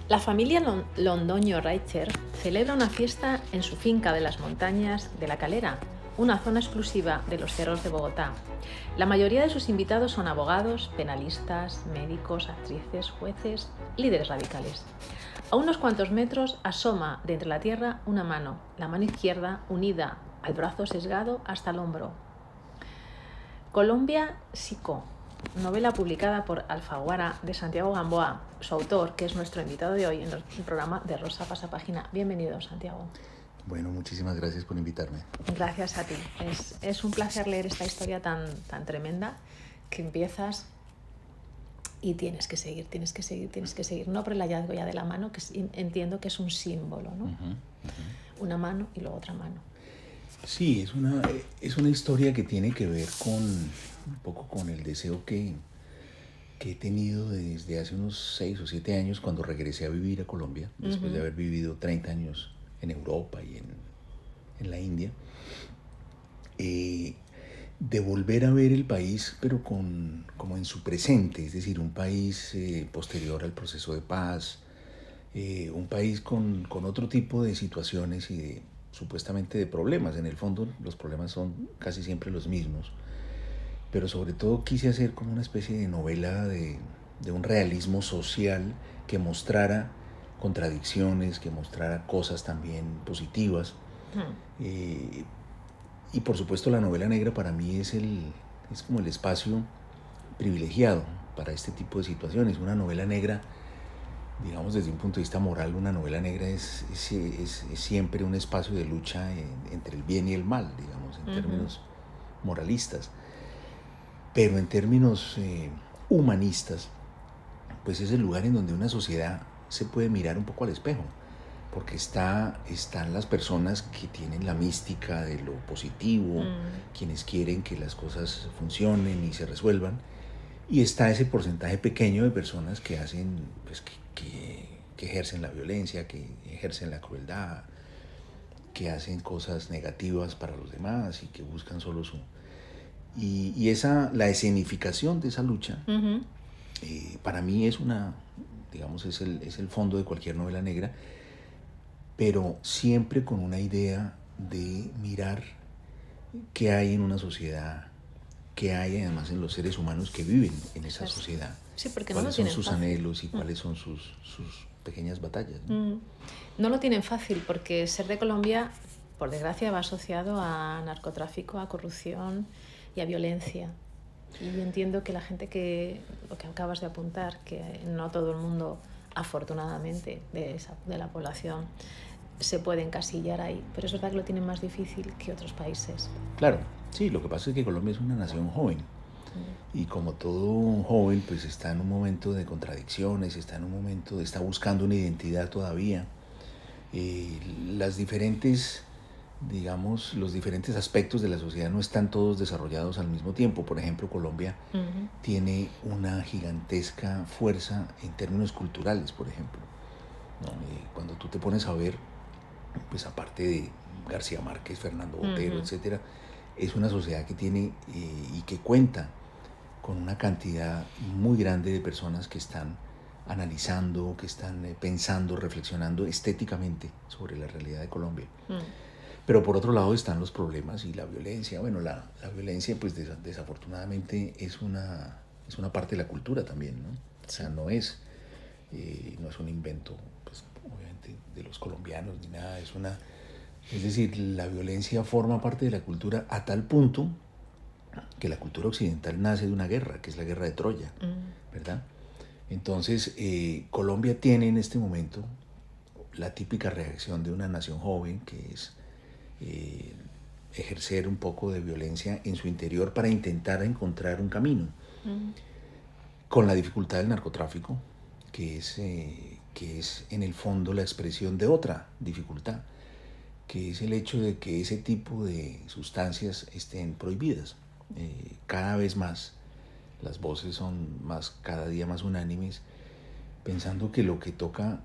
La familia Londoño Reicher celebra una fiesta en su finca de las montañas de La Calera, una zona exclusiva de los cerros de Bogotá. La mayoría de sus invitados son abogados, penalistas, médicos, actrices, jueces, líderes radicales. A unos cuantos metros asoma de entre la tierra una mano, la mano izquierda unida al brazo sesgado hasta el hombro. Colombia Psico, novela publicada por Alfaguara de Santiago Gamboa, su autor, que es nuestro invitado de hoy en el programa de Rosa Pasapágina. Bienvenido, Santiago. Bueno, muchísimas gracias por invitarme. Gracias a ti. Es un placer leer esta historia tan tremenda que empiezas y tienes que seguir. No por el hallazgo ya de la mano, que entiendo que es un símbolo, ¿no? Una mano y luego otra mano. Sí, es una historia que tiene que ver un poco con el deseo que he tenido desde hace unos 6 o 7 años cuando regresé a vivir a Colombia, después de haber vivido 30 años en Europa y en la India. De volver a ver el país, pero como en su presente, es decir, un país posterior al proceso de paz, un país con otro tipo de situaciones y supuestamente de problemas. En el fondo los problemas son casi siempre los mismos, pero sobre todo quise hacer como una especie de novela de un realismo social que mostrara contradicciones, que mostrara cosas también positivas. Y por supuesto la novela negra para mí es como el espacio privilegiado para este tipo de situaciones. Una novela negra, digamos desde un punto de vista moral, una novela negra es siempre un espacio de lucha entre el bien y el mal, digamos, en términos moralistas. Pero en términos humanistas, pues es el lugar en donde una sociedad se puede mirar un poco al espejo, porque están las personas que tienen la mística de lo positivo, quienes quieren que las cosas funcionen y se resuelvan, y está ese porcentaje pequeño de personas que hacen, pues, que ejercen la violencia, que ejercen la crueldad, que hacen cosas negativas para los demás y que buscan solo su... Y la escenificación de esa lucha, para mí es digamos, es el fondo de cualquier novela negra, pero siempre con una idea de mirar qué hay en una sociedad, qué hay además en los seres humanos que viven en esa sociedad. Sí, porque cuáles son sus anhelos y cuáles son sus pequeñas batallas, ¿no? No lo tienen fácil porque ser de Colombia, por desgracia, va asociado a narcotráfico, a corrupción y a violencia. Y yo entiendo que la gente lo que acabas de apuntar, que no todo el mundo, afortunadamente, de la población se puede encasillar ahí, pero es verdad que lo tienen más difícil que otros países. Claro, sí, lo que pasa es que Colombia es una nación joven y como todo joven pues está en un momento de contradicciones, está buscando una identidad todavía. Las diferentes, digamos, los diferentes aspectos de la sociedad no están todos desarrollados al mismo tiempo. Por ejemplo, Colombia tiene una gigantesca fuerza en términos culturales, por ejemplo, ¿no? Cuando tú te pones a ver, pues aparte de García Márquez, Fernando Botero, etcétera, es una sociedad que tiene y que cuenta con una cantidad muy grande de personas que están analizando, que están pensando, reflexionando estéticamente sobre la realidad de Colombia. Pero por otro lado están los problemas y la violencia. Bueno, la violencia pues desafortunadamente es una parte de la cultura también, ¿no? O sea, no es un invento, pues obviamente, de los colombianos ni nada. Es decir, la violencia forma parte de la cultura a tal punto que la cultura occidental nace de una guerra, que es la guerra de Troya, ¿verdad? Entonces, Colombia tiene en este momento la típica reacción de una nación joven, que es ejercer un poco de violencia en su interior para intentar encontrar un camino, con la dificultad del narcotráfico, que es en el fondo la expresión de otra dificultad, que es el hecho de que ese tipo de sustancias estén prohibidas. Cada vez más las voces son cada día más unánimes, pensando que lo que toca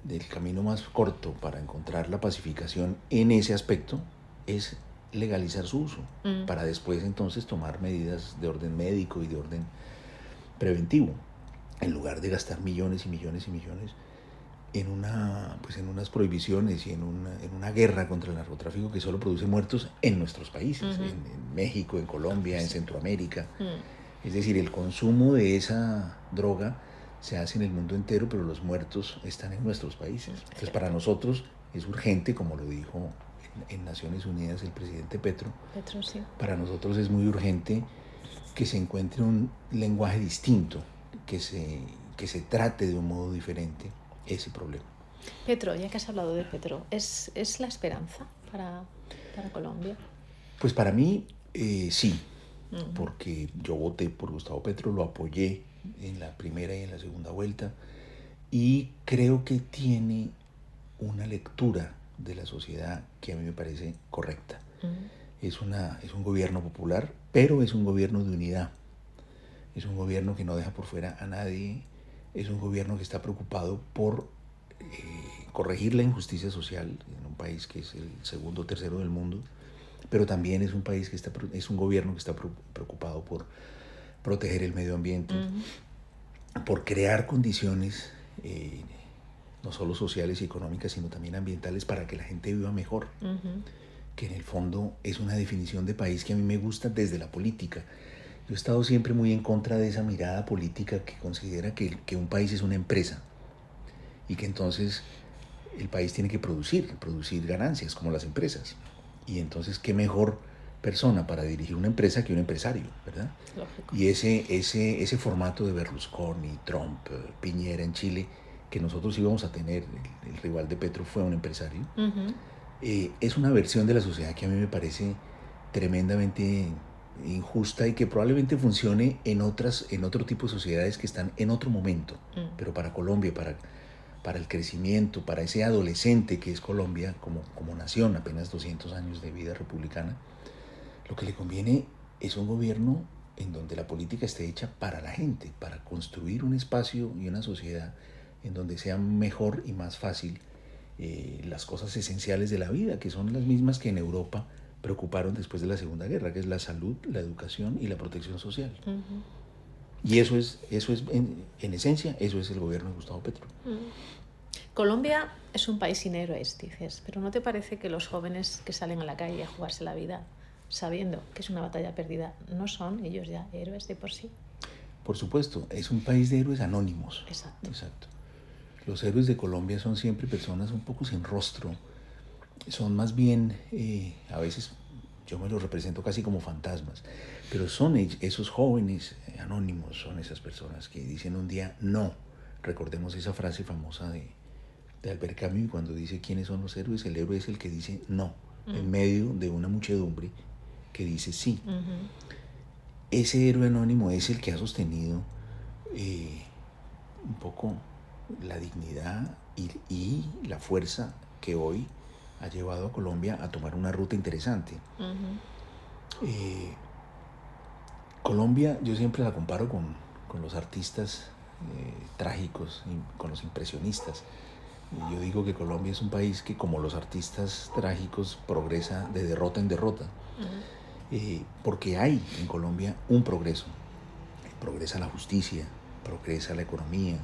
del camino más corto para encontrar la pacificación en ese aspecto es legalizar su uso, para después entonces tomar medidas de orden médico y de orden preventivo, en lugar de gastar millones y millones y millones pues en unas prohibiciones y en una guerra contra el narcotráfico que solo produce muertos en nuestros países, en México, en Colombia, en Centroamérica. Es decir, el consumo de esa droga se hace en el mundo entero, pero los muertos están en nuestros países. Entonces, para nosotros es urgente, como lo dijo en Naciones Unidas el presidente Petro, Sí. Para nosotros es muy urgente que se encuentre un lenguaje distinto, que se trate de un modo diferente ese problema. Petro, ya que has hablado de Petro, ¿es la esperanza para Colombia? Pues para mí sí, porque yo voté por Gustavo Petro, lo apoyé en la primera y en la segunda vuelta, y creo que tiene una lectura de la sociedad que a mí me parece correcta. Es un gobierno popular, pero es un gobierno de unidad. Es un gobierno que no deja por fuera a nadie. Es un gobierno que está preocupado por corregir la injusticia social en un país que es el segundo o tercero del mundo, pero también es un país es un gobierno que está preocupado por proteger el medio ambiente, por crear condiciones no solo sociales y económicas, sino también ambientales para que la gente viva mejor. Que en el fondo es una definición de país que a mí me gusta desde la política. Yo he estado siempre muy en contra de esa mirada política que considera que un país es una empresa y que entonces el país tiene que producir ganancias como las empresas. Y entonces, ¿qué mejor persona para dirigir una empresa que un empresario, verdad? Lógico. Y ese formato de Berlusconi, Trump, Piñera en Chile, que nosotros íbamos a tener, el rival de Petro fue un empresario, es una versión de la sociedad que a mí me parece tremendamente injusta y que probablemente funcione en otro tipo de sociedades que están en otro momento. Pero para Colombia, para el crecimiento, para ese adolescente que es Colombia como nación, apenas 200 años de vida republicana, lo que le conviene es un gobierno en donde la política esté hecha para la gente, para construir un espacio y una sociedad en donde sea mejor y más fácil las cosas esenciales de la vida, que son las mismas que en Europa preocuparon después de la Segunda Guerra, que es la salud, la educación y la protección social. Y eso es en esencia, eso es el gobierno de Gustavo Petro. Colombia es un país sin héroes, dices, pero ¿no te parece que los jóvenes que salen a la calle a jugarse la vida sabiendo que es una batalla perdida no son ellos ya héroes de por sí? Por supuesto, es un país de héroes anónimos. Exacto. Los héroes de Colombia son siempre personas un poco sin rostro, son más bien, a veces yo me los represento casi como fantasmas, pero son esos jóvenes anónimos, son esas personas que dicen un día no. Recordemos esa frase famosa de Albert Camus cuando dice quiénes son los héroes. El héroe es el que dice no, en medio de una muchedumbre que dice sí. Ese héroe anónimo es el que ha sostenido un poco la dignidad y la fuerza que hoy ha llevado a Colombia a tomar una ruta interesante. Colombia yo siempre la comparo con los artistas trágicos, con los impresionistas. Yo digo que Colombia es un país que, como los artistas trágicos, progresa de derrota en derrota. Porque hay en Colombia un progreso. Progresa la justicia, progresa la economía,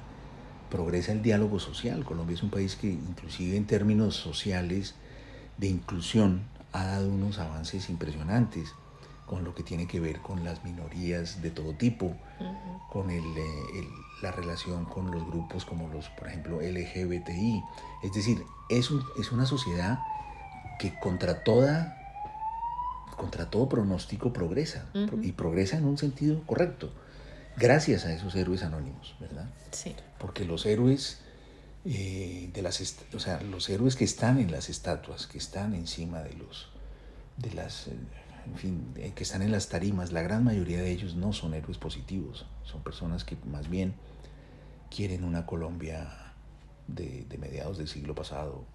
progresa el diálogo social. Colombia es un país que, inclusive en términos sociales de inclusión, ha dado unos avances impresionantes con lo que tiene que ver con las minorías de todo tipo, con la relación con los grupos como los, por ejemplo, LGBTI. Es decir, es una sociedad que contra todo pronóstico progresa, y progresa en un sentido correcto, gracias a esos héroes anónimos, ¿verdad? Sí. Porque los héroes los héroes que están en las estatuas, que están encima que están en las tarimas, la gran mayoría de ellos no son héroes positivos, son personas que más bien quieren una Colombia de mediados del siglo pasado,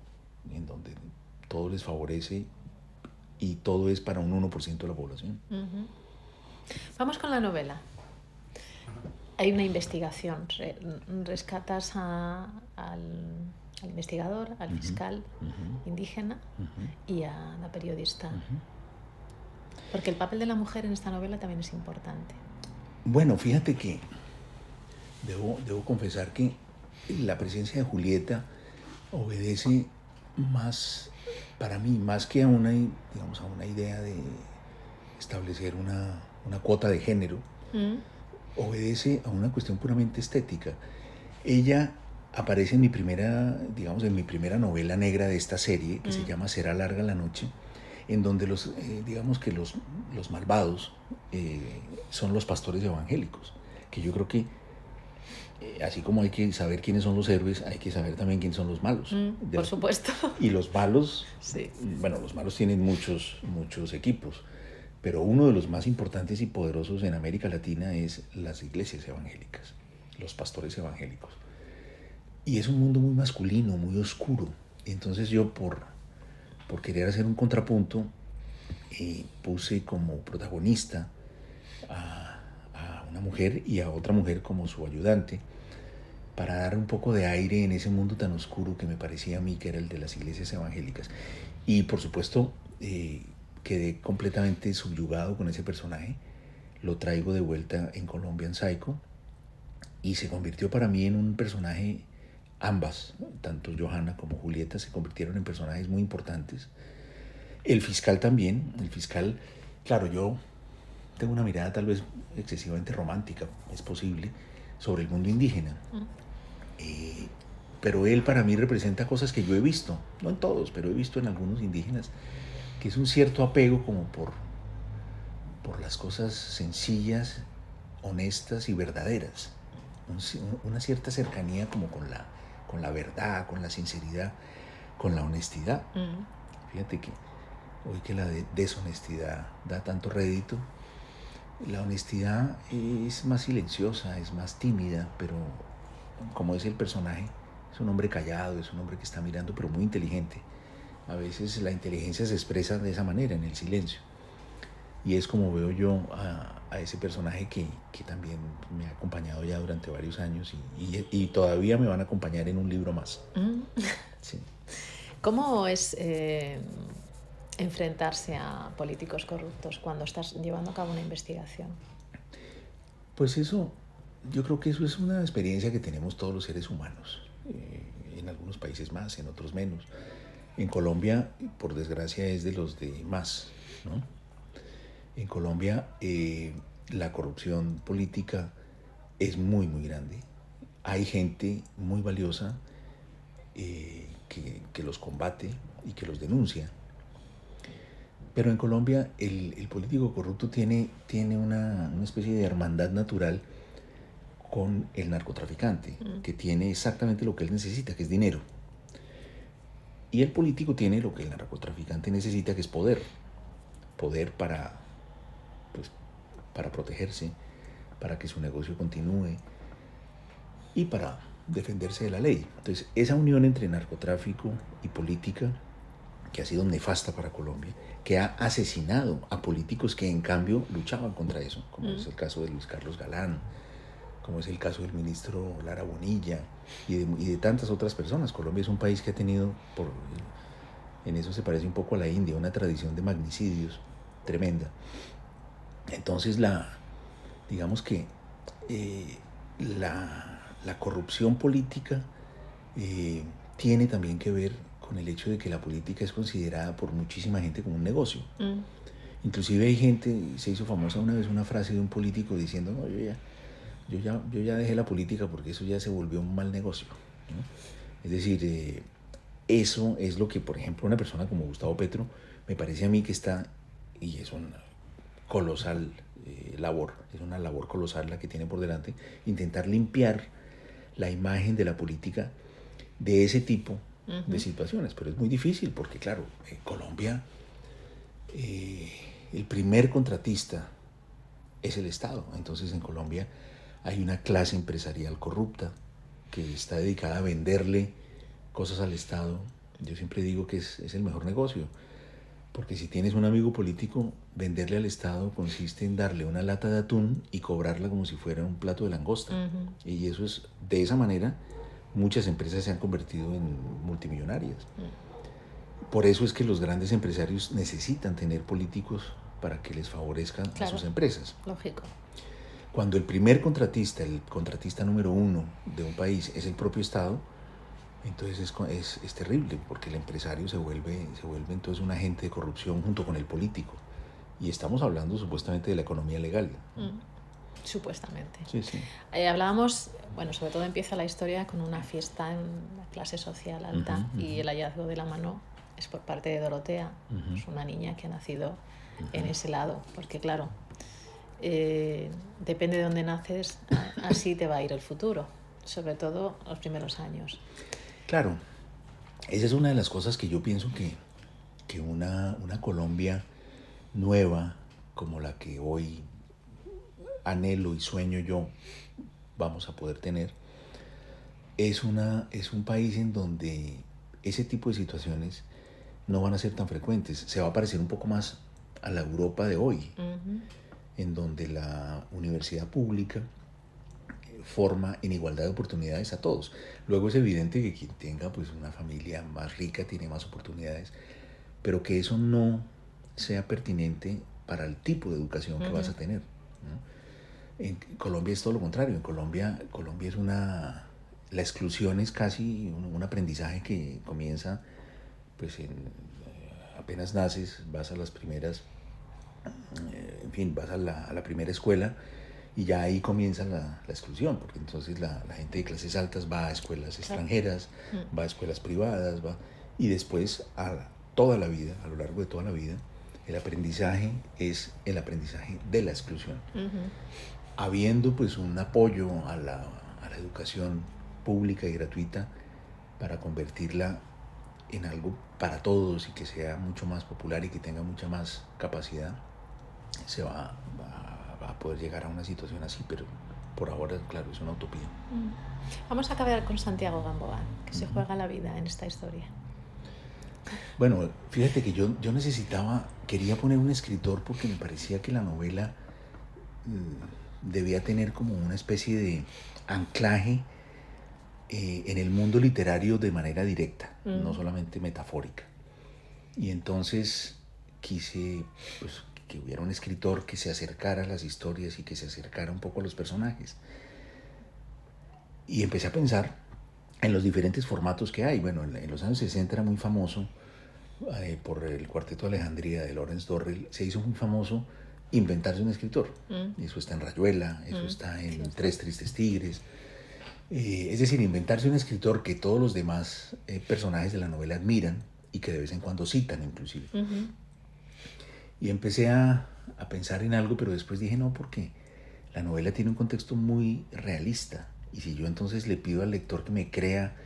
en donde todo les favorece y todo es para un 1% de la población. Vamos con la novela. Hay una investigación, rescatas al investigador, al fiscal indígena y a la periodista. Porque el papel de la mujer en esta novela también es importante. Bueno, fíjate que debo confesar que la presencia de Julieta obedece más, para mí, más que a una, digamos, a una idea de establecer una cuota de género, obedece a una cuestión puramente estética. Ella aparece en mi primera, digamos, en mi primera novela negra de esta serie, que se llama Será larga la noche, en donde digamos que los malvados son los pastores evangélicos, que yo creo que así como hay que saber quiénes son los héroes, hay que saber también quiénes son los malos. Por supuesto. Y los malos, sí. Bueno, los malos tienen muchos equipos, pero uno de los más importantes y poderosos en América Latina es las iglesias evangélicas, los pastores evangélicos. Y es un mundo muy masculino, muy oscuro. Entonces yo por querer hacer un contrapunto, puse como protagonista a una mujer y a otra mujer como su ayudante, para dar un poco de aire en ese mundo tan oscuro que me parecía a mí que era el de las iglesias evangélicas. Y por supuesto quedé completamente subyugado con ese personaje. Lo traigo de vuelta en Colombian Psycho y se convirtió para mí en un personaje. Ambas, tanto Johanna como Julieta, se convirtieron en personajes muy importantes. El fiscal también. El fiscal, claro, yo tengo una mirada tal vez excesivamente romántica, es posible, sobre el mundo indígena. Pero él para mí representa cosas que yo he visto, no en todos, pero he visto en algunos indígenas, que es un cierto apego como por las cosas sencillas, honestas y verdaderas. Una cierta cercanía como con la verdad, con la sinceridad, con la honestidad. Fíjate que hoy que la deshonestidad da tanto rédito, la honestidad es más silenciosa, es más tímida, pero como es el personaje, es un hombre callado, es un hombre que está mirando, pero muy inteligente. A veces la inteligencia se expresa de esa manera, en el silencio. Y es como veo yo a ese personaje que también me ha acompañado ya durante varios años y todavía me van a acompañar en un libro más. Sí. ¿Cómo es enfrentarse a políticos corruptos cuando estás llevando a cabo una investigación? Pues eso, yo creo que eso es una experiencia que tenemos todos los seres humanos. En algunos países más, en otros menos. En Colombia, por desgracia, es de los de más, ¿no? En Colombia la corrupción política es muy, muy grande. Hay gente muy valiosa que los combate y que los denuncia. Pero en Colombia el político corrupto tiene una especie de hermandad natural con el narcotraficante, que tiene exactamente lo que él necesita, que es dinero. Y el político tiene lo que el narcotraficante necesita, que es poder. Poder para protegerse, para que su negocio continúe y para defenderse de la ley. Entonces, esa unión entre narcotráfico y política, que ha sido nefasta para Colombia, que ha asesinado a políticos que en cambio luchaban contra eso, como es el caso de Luis Carlos Galán, como es el caso del ministro Lara Bonilla y de tantas otras personas. Colombia es un país que ha tenido, en eso se parece un poco a la India, una tradición de magnicidios tremenda. Entonces digamos que la corrupción política tiene también que ver con el hecho de que la política es considerada por muchísima gente como un negocio. Inclusive hay gente, se hizo famosa una vez una frase de un político diciendo, no, yo ya dejé la política porque eso ya se volvió un mal negocio, ¿no? Es decir, eso es lo que, por ejemplo, una persona como Gustavo Petro, me parece a mí que está, y es una colosal labor, es una labor colosal la que tiene por delante, intentar limpiar la imagen de la política de ese tipo de situaciones, pero es muy difícil porque claro, en Colombia el primer contratista es el Estado. Entonces en Colombia hay una clase empresarial corrupta que está dedicada a venderle cosas al Estado. Yo siempre digo que es el mejor negocio, porque si tienes un amigo político, venderle al Estado consiste en darle una lata de atún y cobrarla como si fuera un plato de langosta. Y eso es, de esa manera, muchas empresas se han convertido en multimillonarias. Por eso es que los grandes empresarios necesitan tener políticos para que les favorezcan a sus empresas. Lógico. Cuando el primer contratista, el contratista número uno de un país es el propio Estado, Entonces es terrible porque el empresario se vuelve entonces un agente de corrupción junto con el político. Y estamos hablando supuestamente de la economía legal. Supuestamente. Sí, sí. Hablábamos, bueno, sobre todo empieza la historia con una fiesta en la clase social alta y el hallazgo de la mano es por parte de Dorotea. Es una niña que ha nacido en ese lado, porque claro, depende de dónde naces, así te va a ir el futuro, sobre todo los primeros años. Claro, esa es una de las cosas que yo pienso que una Colombia nueva, como la que hoy anhelo y sueño yo vamos a poder tener, es un país en donde ese tipo de situaciones no van a ser tan frecuentes. Se va a parecer un poco más a la Europa de hoy, en donde la universidad pública forma en igualdad de oportunidades a todos. Luego es evidente que quien tenga pues una familia más rica tiene más oportunidades, pero que eso no sea pertinente para el tipo de educación que vas a tener, ¿no? En Colombia es todo lo contrario. En Colombia es la exclusión es casi un aprendizaje que comienza pues apenas naces, vas a las primeras, en fin, vas a la primera escuela y ya ahí comienza la exclusión, porque entonces la gente de clases altas va a escuelas extranjeras, va a escuelas privadas, y después toda la vida, a lo largo de toda la vida, el aprendizaje es el aprendizaje de la exclusión. Habiendo pues un apoyo a la educación pública y gratuita para convertirla en algo para todos y que sea mucho más popular y que tenga mucha más capacidad, se va a poder llegar a una situación así, pero por ahora, claro, es una utopía. Vamos a acabar con Santiago Gamboa, que se juega la vida en esta historia. Bueno, fíjate que yo quería poner un escritor porque me parecía que la novela debía tener como una especie de anclaje en el mundo literario de manera directa, no solamente metafórica. Y entonces quise pues, que hubiera un escritor que se acercara a las historias y que se acercara un poco a los personajes. Y empecé a pensar en los diferentes formatos que hay. Bueno, en los años 60 era muy famoso, por el Cuarteto de Alejandría de Lawrence Durrell, se hizo muy famoso inventarse un escritor. Eso está en Rayuela, eso está en Tres Tristes Tigres. Es decir, inventarse un escritor que todos los demás personajes de la novela admiran y que de vez en cuando citan inclusive. Y empecé a pensar en algo, pero después dije no, porque la novela tiene un contexto muy realista. Y si yo entonces le pido al lector que me crea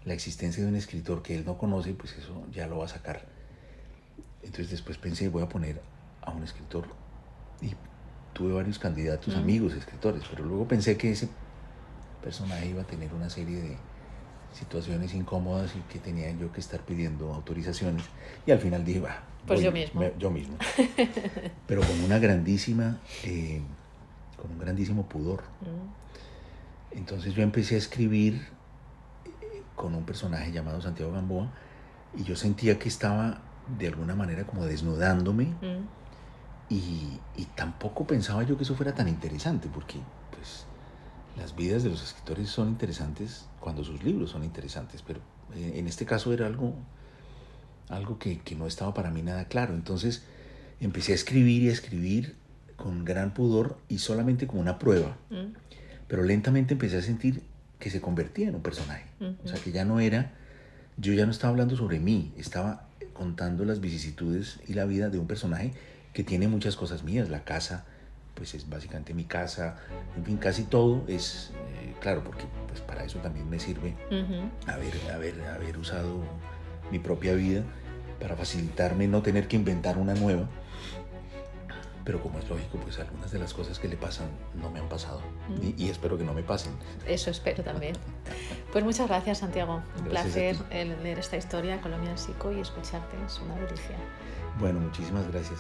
la existencia de un escritor que él no conoce, pues eso ya lo va a sacar. Entonces después pensé, voy a poner a un escritor. Y tuve varios candidatos, amigos, escritores, pero luego pensé que ese personaje iba a tener una serie de situaciones incómodas y que tenía yo que estar pidiendo autorizaciones. Y al final dije, pues yo mismo. Pero con una grandísima, con un grandísimo pudor. Entonces yo empecé a escribir con un personaje llamado Santiago Gamboa y yo sentía que estaba de alguna manera como desnudándome y tampoco pensaba yo que eso fuera tan interesante, porque pues las vidas de los escritores son interesantes cuando sus libros son interesantes, pero en este caso era algo que no estaba para mí nada claro. Entonces empecé a escribir y a escribir con gran pudor y solamente como una prueba, pero lentamente empecé a sentir que se convertía en un personaje. O sea, que yo ya no estaba hablando sobre mí, estaba contando las vicisitudes y la vida de un personaje que tiene muchas cosas mías. La casa, pues es básicamente mi casa, en fin, casi todo es, claro, porque pues para eso también me sirve haber usado mi propia vida para facilitarme no tener que inventar una nueva. Pero como es lógico, pues algunas de las cosas que le pasan no me han pasado y espero que no me pasen. Eso espero también. Pues muchas gracias, Santiago. Un placer leer esta historia, Colombia en Psico, y escucharte. Es una delicia. Bueno, muchísimas gracias.